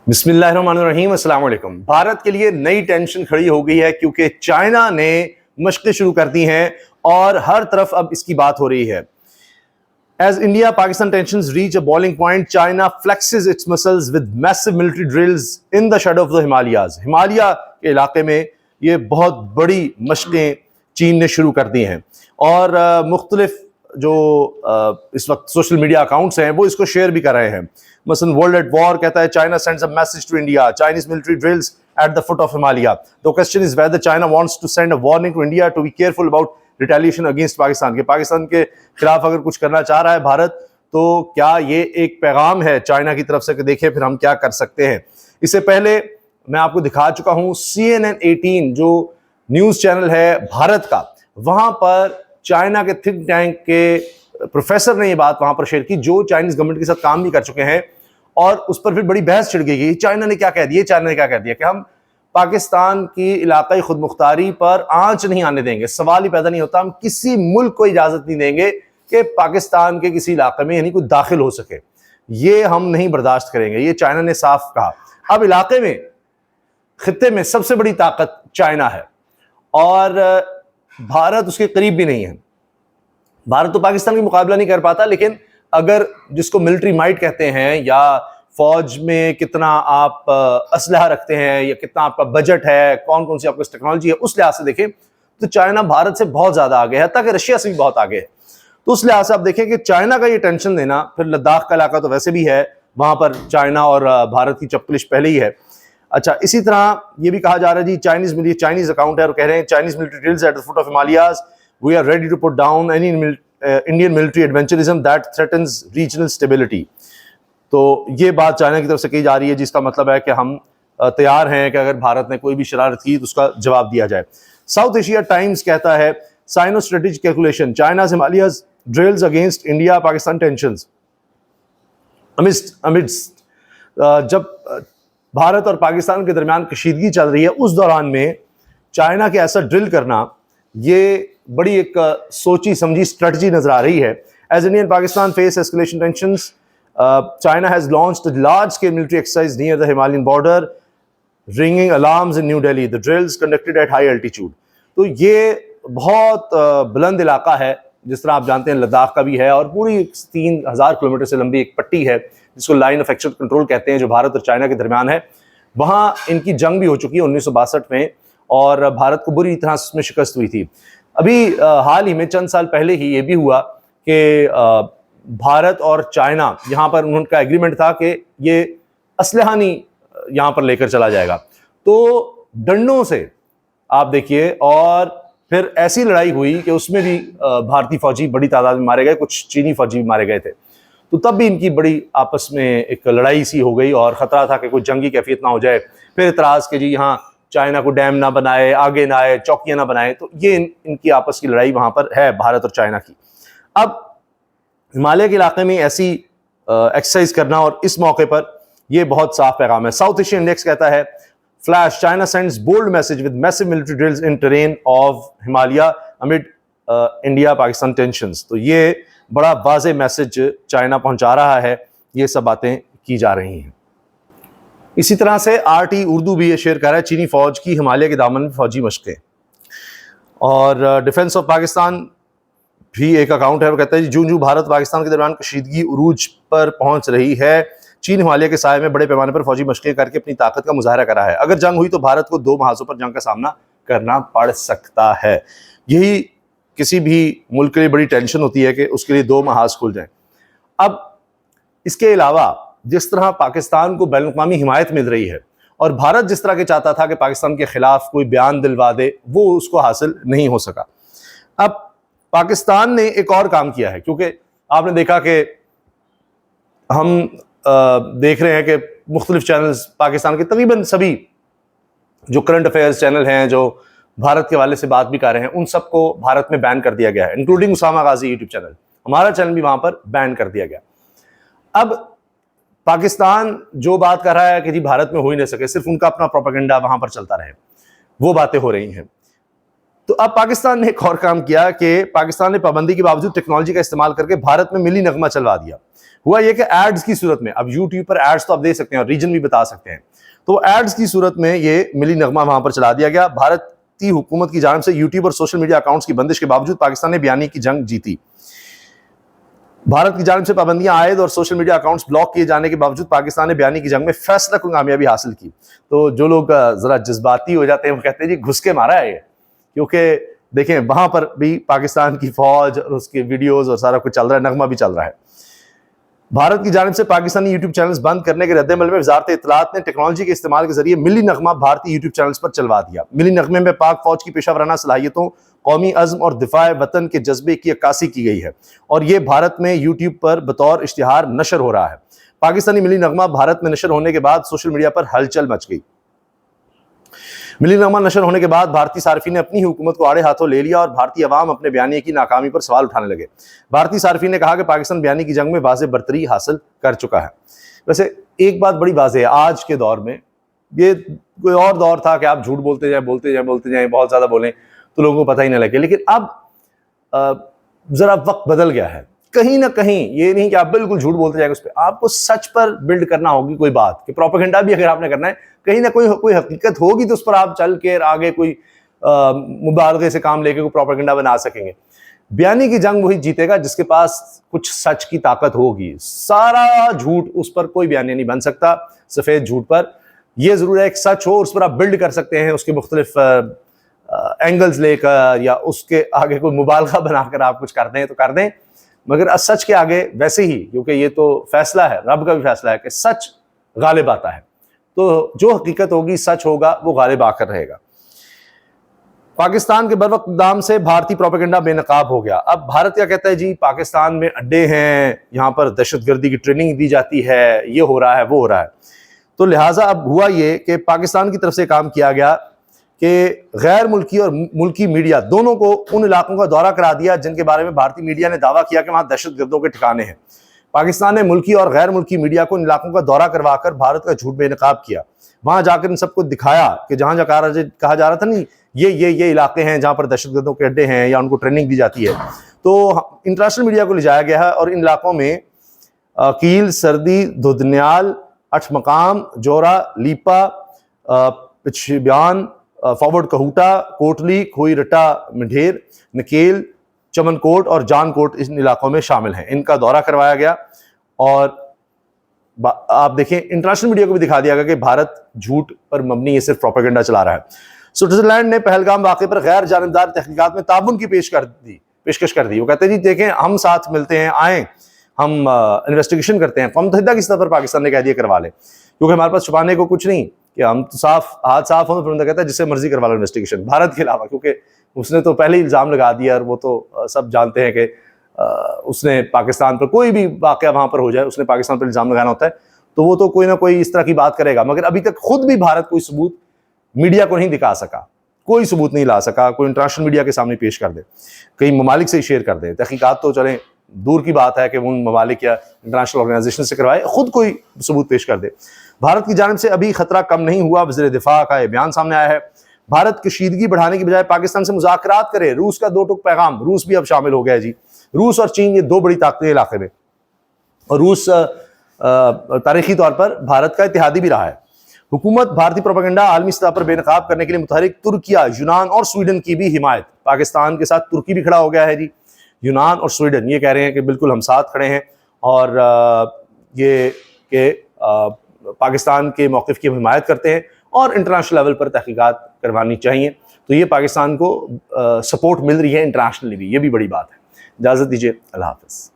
बिस्मिल्लाहिर्रहमानिर्रहीम, अस्सलाम वालेकुम। भारत के लिए नई टेंशन खड़ी हो गई है क्योंकि चाइना ने मशक़ें शुरू कर दी हैं और हर तरफ अब इसकी बात हो रही है। As India Pakistan tensions reach a boiling point, China flexes its muscles with massive military drills in the shadow of the Himalayas. Himalaya के इलाके में ये बहुत बड़ी मशक़ें चीन ने शुरू कर दी हैं और मुख्तलिफ जो इस वक्त सोशल मीडिया अकाउंट्स हैं वो इसको शेयर भी कर रहे हैं। मसलन वर्ल्ड एट वॉर कहता है China sends a message to India, Chinese military drills at the foot of Himalaya. The question is whether China wants to send a warning to India to be careful about retaliation against Pakistan. के पाकिस्तान के खिलाफ अगर कुछ करना चाह रहा है भारत, तो क्या ये एक पैगाम है चाइना की तरफ से कि देखिए फिर हम क्या कर सकते हैं। इससे पहले मैं आपको दिखा चुका हूं CNN 18 जो न्यूज चैनल है भारत का, वहां पर चाइना के थिंक टैंक के प्रोफेसर ने ये बात वहां पर शेयर की जो चाइनीज गवर्नमेंट के साथ काम भी कर चुके हैं, और उस पर फिर बड़ी बहस छिड़ गई। चाइना ने क्या कह दिया, चाइना ने क्या कह दिया कि हम पाकिस्तान की इलाकाई खुद मुख्तारी पर आंच नहीं आने देंगे। सवाल ही पैदा नहीं होता, हम किसी मुल्क को इजाजत नहीं देंगे कि पाकिस्तान के किसी इलाके में यानी कोई दाखिल हो सके, ये हम नहीं बर्दाश्त करेंगे। ये चाइना ने साफ कहा। अब इलाके में, खित्ते में सबसे बड़ी ताकत चाइना है और भारत उसके करीब भी नहीं है। भारत तो पाकिस्तान का मुकाबला नहीं कर पाता, लेकिन अगर जिसको मिलिट्री माइट कहते हैं या फौज में कितना आप असलहा रखते हैं या कितना आपका बजट है, कौन कौन सी आपकी टेक्नोलॉजी है, उस लिहाज से देखें तो चाइना भारत से बहुत ज्यादा आगे है, ताकि रशिया से भी बहुत आगे है। तो उस लिहाज से आप देखें कि चाइना का ये टेंशन देना, फिर लद्दाख का इलाका तो वैसे भी है, वहां पर चाइना और भारत की चपकलिश पहले ही है। अच्छा, इसी तरह ये भी कहा जा रहा है जी, चाइनीज अकाउंट है और कह रहे हैं Chinese military drills at the foot of Himalayas, we are ready to put down any Indian military adventurism that threatens regional stability. तो ये बात चाइना की तरफ से कही जा रही है, जिसका मतलब है कि हम तैयार हैं कि अगर भारत ने कोई भी शरारत की तो उसका जवाब दिया जाए। साउथ एशिया टाइम्स कहता है Sino strategic calculation, China's Himalayas drills against India Pakistan tensions. Amidst जब भारत और पाकिस्तान के दरमियान कशीदगी चल रही है, उस दौरान में चाइना के ऐसा ड्रिल करना, ये बड़ी एक सोची समझी स्ट्रेटजी नजर आ रही है। As India and Pakistan face escalation tensions, China has launched a large-scale military exercise near the Himalayan border, ringing alarms in New Delhi. The drills conducted at high altitude. तो ये बहुत बुलंद इलाका है, जिस तरह आप जानते हैं लद्दाख का भी है, और पूरी 3000 किलोमीटर से लंबी एक पट्टी है जिसको लाइन ऑफ एक्चुअल कंट्रोल कहते हैं, जो भारत और चाइना के दरमियान है। वहाँ इनकी जंग भी हो चुकी है 1962 में, और भारत को बुरी तरह उसमें शिकस्त हुई थी। अभी हाल ही में चंद साल पहले ही ये भी हुआ कि भारत और चाइना, यहाँ पर उनका एग्रीमेंट था कि ये असलहा नहीं यहाँ पर लेकर चला जाएगा। तो डंडों से आप देखिए, और फिर ऐसी लड़ाई हुई कि उसमें भी भारतीय फौजी बड़ी तादाद में मारे गए, कुछ चीनी फौजी भी मारे गए थे। तो तब भी इनकी बड़ी आपस में एक लड़ाई सी हो गई और ख़तरा था कि कोई जंगी कैफियत ना हो जाए। फिर इतराज़ के जी यहाँ चाइना को डैम ना बनाए, आगे ना आए, चौकियाँ ना बनाए। तो ये इनकी आपस की लड़ाई वहाँ पर है, भारत और चाइना की। अब हिमालय के इलाके में ऐसी एक्सरसाइज करना और इस मौके पर यह बहुत साफ पैगाम है। साउथ एशियन इंडेक्स कहता है flash, China sends bold message with massive military drills in terrain of Himalaya amid India Pakistan tensions. तो ये बड़ा वाज़े मैसेज चाइना पहुंचा रहा है, ये सब बातें की जा रही हैं। इसी तरह से RT उर्दू भी ये शेयर कर रहा है, चीनी फौज की हिमालय के दामन में फौजी मशकें। और डिफेंस ऑफ पाकिस्तान भी एक अकाउंट है, वो कहता है जूं जूं भारत पाकिस्तान के दरमियान कशीदगी उरूज पर पहुंच रही है, चीन हिमालय के साये में बड़े पैमाने पर फौजी मशकें करके अपनी ताकत का मुजाहरा कर रहा है। अगर जंग हुई तो भारत को 2 महाजों पर जंग का सामना करना पड़ सकता है। यही किसी भी मुल्क के लिए बड़ी टेंशन होती है कि उसके लिए 2 महाज खुल जाए। अब इसके अलावा जिस तरह पाकिस्तान को बैनुल-अक़वामी हिमायत मिल रही है और भारत जिस तरह के चाहता था कि पाकिस्तान के खिलाफ कोई बयान दिलवा दे, वो उसको हासिल नहीं हो सका। अब पाकिस्तान ने एक और काम किया है, क्योंकि आपने देखा कि हम देख रहे हैं कि मुख्तलिफ चैनल्स पाकिस्तान के तकरीबन सभी जो करंट अफेयर्स चैनल हैं, जो भारत के हवाले से बात भी कर रहे हैं, उन सबको भारत में बैन कर दिया गया है, इंक्लूडिंग उसामा गाजी यूट्यूब चैनल। हमारा चैनल भी वहां पर बैन कर दिया गया। अब पाकिस्तान जो बात कर रहा है कि जी भारत में हो ही नहीं सके, सिर्फ उनका अपना प्रोपेगेंडा वहां पर चलता रहे, वो बातें हो रही हैं। तो अब पाकिस्तान ने एक और काम किया कि पाकिस्तान ने पाबंदी के बावजूद टेक्नोलॉजी का इस्तेमाल करके भारत में मिली नगमा चलवा दिया। हुआ यह कि एड्स की सूरत में, अब यूट्यूब पर एड्स तो आप दे सकते हैं और रीजन भी बता सकते हैं, तो एड्स की सूरत में ये मिली नगमा वहां पर चला दिया गया। भारतीय हुकूमत की जानिब से यूट्यूब और सोशल मीडिया अकाउंट्स की बंदिश के बावजूद पाकिस्तान ने बयानी की जंग जीती। भारत की जानिब से पाबंदियां आयद और सोशल मीडिया अकाउंट्स ब्लॉक किए जाने के बावजूद पाकिस्तान ने बयानी की जंग में फैसला कुन कामयाबी हासिल की। तो जो लोग जरा जज्बाती हो जाते हैं वो कहते हैं जी घुस के मारा है ये, क्योंकि देखें वहां पर भी पाकिस्तान की फौज और उसके वीडियोस और सारा कुछ चल रहा है, नगमा भी चल रहा है। भारत की जानिब से पाकिस्तानी यूट्यूब चैनल्स बंद करने के रद्देमल में वजारत इत्तलात ने टेक्नोलॉजी के इस्तेमाल के जरिए मिली नगमा भारतीय यूट्यूब चैनल्स पर चलवा दिया। मिली नगमे में पाक फौज की पेशा सलाहियतों, कौमी अज़्म और दिफाए वतन के जज्बे की अक्कासी की गई है और यह भारत में यूट्यूब पर बतौर इश्तिहार नशर हो रहा है। पाकिस्तानी मिली नगमा भारत में नशर होने के बाद सोशल मीडिया पर हलचल मच गई। मिली नगमा नशर होने के बाद भारतीय सार्फिन ने अपनी हुकूमत को आड़े हाथों ले लिया और भारतीय अवाम अपने बयानी की नाकामी पर सवाल उठाने लगे। भारतीय सार्फिन ने कहा कि पाकिस्तान बयानी की जंग में वाज़ेह बरतरी हासिल कर चुका है। वैसे एक बात बड़ी वाज़ेह है आज के दौर में, ये कोई और दौर था कि आप झूठ बोलते जाएं, बहुत ज़्यादा बोलें तो लोगों को पता ही ना लगे, लेकिन अब ज़रा वक्त बदल गया है। कहीं ना कहीं ये नहीं कि आप बिल्कुल झूठ बोलते जाएंगे, उस पर आपको सच पर बिल्ड करना होगी कोई बात, कि प्रोपेगेंडा भी अगर आपने करना है कहीं ना कोई हकीकत होगी तो उस पर आप चल के आगे कोई मुबालगे से काम लेके कोई प्रोपेगेंडा बना सकेंगे। बयानी की जंग वही जीतेगा जिसके पास कुछ सच की ताकत होगी। सारा झूठ उस पर कोई बयानी नहीं बन सकता, सफेद झूठ पर। यह जरूर है एक सच हो, उस पर आप बिल्ड कर सकते हैं, उसके मुख्तलिफ एंगल्स लेकर या उसके आगे कोई मुबालगा बनाकर आप कुछ कर दें तो कर दें, मगर सच के आगे वैसे ही, क्योंकि ये तो फैसला है, रब का भी फैसला है कि सच गालिब आता है, तो जो हकीकत होगी सच होगा वो गालिब आकर रहेगा। पाकिस्तान के बरवक्त इक़दाम से भारतीय प्रोपेगेंडा बेनकाब हो गया। अब भारत क्या कहता है जी पाकिस्तान में अड्डे हैं, यहाँ पर दहशतगर्दी की ट्रेनिंग दी जाती है, ये हो रहा है वो हो रहा है। तो लिहाजा अब हुआ ये कि पाकिस्तान की तरफ से काम किया गया कि गैर मुल्की और मुल्की मीडिया दोनों को उन इलाकों का दौरा करा दिया जिनके बारे में भारतीय मीडिया ने दावा किया कि वहाँ दहशतगर्दों के ठिकाने हैं। पाकिस्तान ने मुल्की और गैर मुल्की मीडिया को इन इलाकों का दौरा करवाकर भारत का झूठ बेनकाब किया। वहां जाकर इन सबको दिखाया कि जहां जहां कहा जा रहा था नहीं ये इलाके हैं जहां पर दहशतगर्दों के अड्डे हैं या उनको ट्रेनिंग दी जाती है, तो इंटरनेशनल मीडिया को ले जाया गया है और इन इलाकों में कील, सर्दी, धुदन्याल, अठमकाम, जोरा, लीपा, पिछब्यान, फॉरवर्ड कहूटा, कोटली, खोई रट्टा, मिढेर, नकेल, चमनकोट और जानकोट इन इलाकों में शामिल हैं। इनका दौरा करवाया गया और आप देखें इंटरनेशनल मीडिया को भी दिखा दिया गया कि भारत झूठ पर मबनी ये सिर्फ प्रोपेगेंडा चला रहा है। स्विट्जरलैंड ने पहलगाम वाक़े पर गैर जानिबदार तहकीकात में ताउन की पेशकश कर दी। वो कहते हैं जी देखें हम साथ मिलते हैं, आए हम इन्वेस्टिगेशन करते हैं। कौम मुत्तहिदा की सतह पर पाकिस्तान ने कह दिया करवा ले, क्योंकि हमारे पास छुपाने को कुछ नहीं, कि हम तो साफ हाथ साफ हो तो फिर कहता है जिससे मर्जी करवा लो इन्वेस्टिगेशन, भारत के अलावा, क्योंकि उसने तो पहले ही इल्ज़ाम लगा दिया और वो तो सब जानते हैं कि उसने पाकिस्तान पर कोई भी वाक़या वहाँ पर हो जाए उसने पाकिस्तान पर इल्ज़ाम लगाना होता है, तो वो तो कोई ना कोई इस तरह की बात करेगा। मगर अभी तक खुद भी भारत कोई सबूत मीडिया को नहीं दिखा सका, कोई सबूत नहीं ला सका, कोई इंटरनेशनल मीडिया के सामने पेश कर दे, कई ममालिक से ही शेयर कर दे। तहकीकात तो चलें दूर की बात है कि उन ममालिक या इंटरनेशनल ऑर्गेनाइजेशन से करवाए, खुद कोई सबूत पेश कर दे। भारत की जानिब से अभी खतरा कम नहीं हुआ। वज़ीर दिफा का यह बयान सामने आया है। भारत कशीदगी बढ़ाने की बजाय पाकिस्तान से मुज़ाकरात करे। रूस का दो टुक पैगाम, रूस भी अब शामिल हो गया जी। रूस और चीन ये दो बड़ी ताकतें इलाके में, और रूस तारीखी तौर पर भारत का इत्तेहादी भी रहा है। हुकूमत भारतीय प्रोपेगेंडा आलमी सतह पर बेनकाब करने के लिए मुतहरिक तुर्किया, यूनान और स्वीडन की भी हिमायत। पाकिस्तान के साथ तुर्की भी खड़ा हो गया है जी। यूनान और स्वीडन ये कह रहे हैं कि बिल्कुल हम साथ खड़े हैं और ये कि पाकिस्तान के मौक़िफ़ की हिमायत करते हैं और इंटरनेशनल लेवल पर तहकीकात करवानी चाहिए। तो ये पाकिस्तान को सपोर्ट मिल रही है इंटरनेशनली भी, ये भी बड़ी बात है। इजाज़त दीजिए, अल्लाह हाफ़िज़।